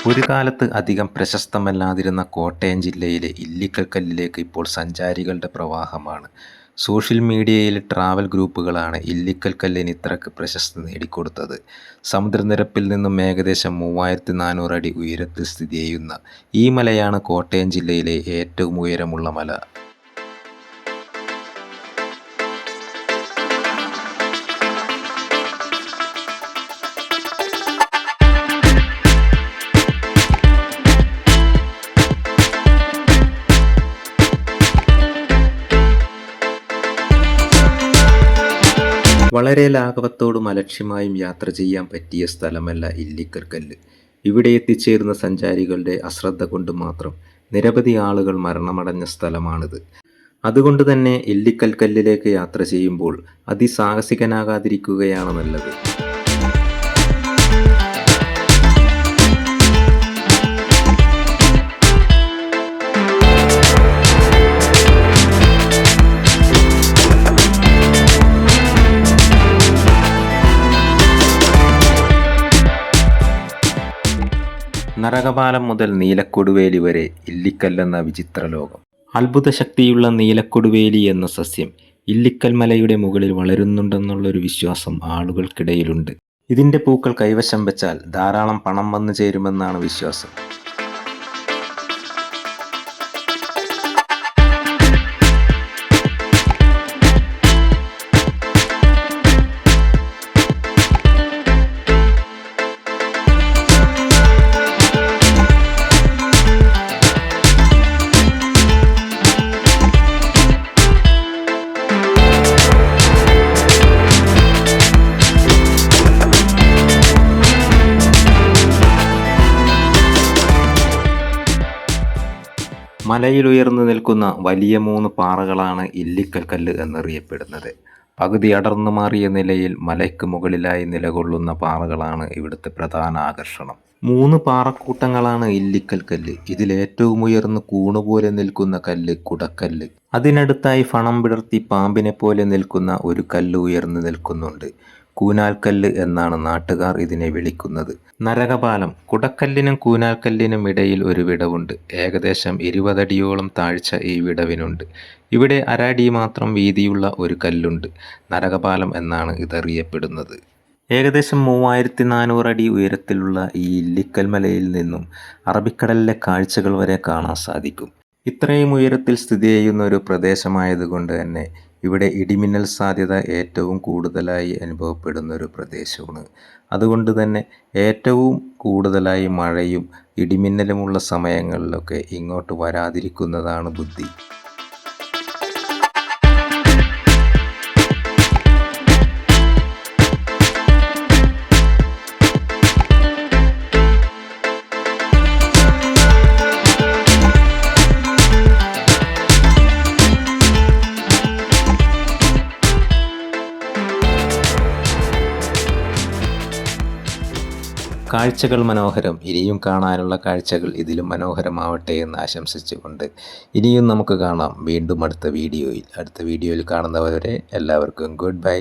ഒരു കാലത്ത് അധികം പ്രശസ്തമല്ലാതിരുന്ന കോട്ടയം ജില്ലയിലെ ഇല്ലിക്കൽ കല്ലിലേക്ക് ഇപ്പോൾ സഞ്ചാരികളുടെ പ്രവാഹമാണ്. സോഷ്യൽ മീഡിയയിൽ ട്രാവൽ ഗ്രൂപ്പുകളാണ് ഇല്ലിക്കൽ കല്ലിന് ഇത്രയ്ക്ക് പ്രശസ്തി നേടിക്കൊടുത്തത്. സമുദ്രനിരപ്പിൽ നിന്നും ഏകദേശം 3400 അടി ഉയരത്തിൽ സ്ഥിതി ചെയ്യുന്ന ഈ മലയാണ് കോട്ടയം ജില്ലയിലെ ഏറ്റവും ഉയരമുള്ള മല. വളരെ ലാഘവത്തോടും അലക്ഷ്യമായും യാത്ര ചെയ്യാൻ പറ്റിയ സ്ഥലമല്ല ഇല്ലിക്കൽ കല്ല്. ഇവിടെ എത്തിച്ചേരുന്ന സഞ്ചാരികളുടെ അശ്രദ്ധ കൊണ്ട് മാത്രം നിരവധി ആളുകൾ മരണമടഞ്ഞ സ്ഥലമാണിത്. അതുകൊണ്ട് തന്നെ ഇല്ലിക്കൽ കല്ലിലേക്ക് യാത്ര ചെയ്യുമ്പോൾ അതിസാഹസികനാകാതിരിക്കുകയാണ് നല്ലത്. നരകപാലം മുതൽ നീലക്കൊടുവേലി വരെ ഇല്ലിക്കല്ലെന്ന വിചിത്ര ലോകം. അത്ഭുത ശക്തിയുള്ള നീലക്കൊടുവേലി എന്ന സസ്യം ഇല്ലിക്കൽ മലയുടെ മുകളിൽ വളരുന്നുണ്ടെന്നുള്ളൊരു വിശ്വാസം ആളുകൾക്കിടയിലുണ്ട്. ഇതിൻ്റെ പൂക്കൾ കൈവശം വെച്ചാൽ ധാരാളം പണം വന്നു ചേരുമെന്നാണ് വിശ്വാസം. മലയിലുയർന്നു നിൽക്കുന്ന വലിയ 3 പാറകളാണ് ഇല്ലിക്കൽ കല്ല് എന്നറിയപ്പെടുന്നത്. പകുതി അടർന്നു മാറിയ നിലയിൽ മലയ്ക്ക് മുകളിലായി നിലകൊള്ളുന്ന പാറകളാണ് ഇവിടുത്തെ പ്രധാന ആകർഷണം. 3 പാറക്കൂട്ടങ്ങളാണ് ഇല്ലിക്കൽ കല്ല്. ഇതിലേറ്റവും ഉയർന്ന് കൂണുപോലെ നിൽക്കുന്ന കല്ല് കുടക്കല്ല്. അതിനടുത്തായി ഫണം വിടർത്തി പാമ്പിനെ പോലെ നിൽക്കുന്ന ഒരു കല്ല് ഉയർന്നു നിൽക്കുന്നുണ്ട്. കൂനാൽക്കല്ല് എന്നാണ് നാട്ടുകാർ ഇതിനെ വിളിക്കുന്നത്. നരകപാലം. കുടക്കല്ലിനും കൂനാൽക്കല്ലിനും ഇടയിൽ ഒരു വിടവുണ്ട്. ഏകദേശം 20 അടിയോളം താഴ്ച ഈ വിടവിനുണ്ട്. ഇവിടെ 1 അടി മാത്രം വീതിയുള്ള ഒരു കല്ലുണ്ട്. നരകപാലം എന്നാണ് ഇതറിയപ്പെടുന്നത്. ഏകദേശം 3400 അടി ഉയരത്തിലുള്ള ഈ ഇല്ലിക്കൽ മലയിൽ നിന്നും അറബിക്കടലിലെ കാഴ്ചകൾ വരെ കാണാൻ സാധിക്കും. ഇത്രയും ഉയരത്തിൽ സ്ഥിതി ചെയ്യുന്ന ഒരു പ്രദേശമായതുകൊണ്ട് തന്നെ ഇവിടെ ഇടിമിന്നൽ സാധ്യത ഏറ്റവും കൂടുതലായി അനുഭവപ്പെടുന്ന ഒരു പ്രദേശമാണ്. അതുകൊണ്ട് തന്നെ ഏറ്റവും കൂടുതലായി മഴയും ഇടിമിന്നലുമുള്ള സമയങ്ങളിലൊക്കെ ഇങ്ങോട്ട് വരാതിരിക്കുന്നതാണ് ബുദ്ധി. കാഴ്ചകൾ മനോഹരം. ഇനിയും കാണാനുള്ള കാഴ്ചകൾ ഇതിലും മനോഹരമാവട്ടെ എന്ന് ആശംസിച്ചുകൊണ്ട് ഇനിയും നമുക്ക് കാണാം വീണ്ടും അടുത്ത വീഡിയോയിൽ. അടുത്ത വീഡിയോയിൽ കാണുന്നവരെ എല്ലാവർക്കും ഗുഡ് ബൈ.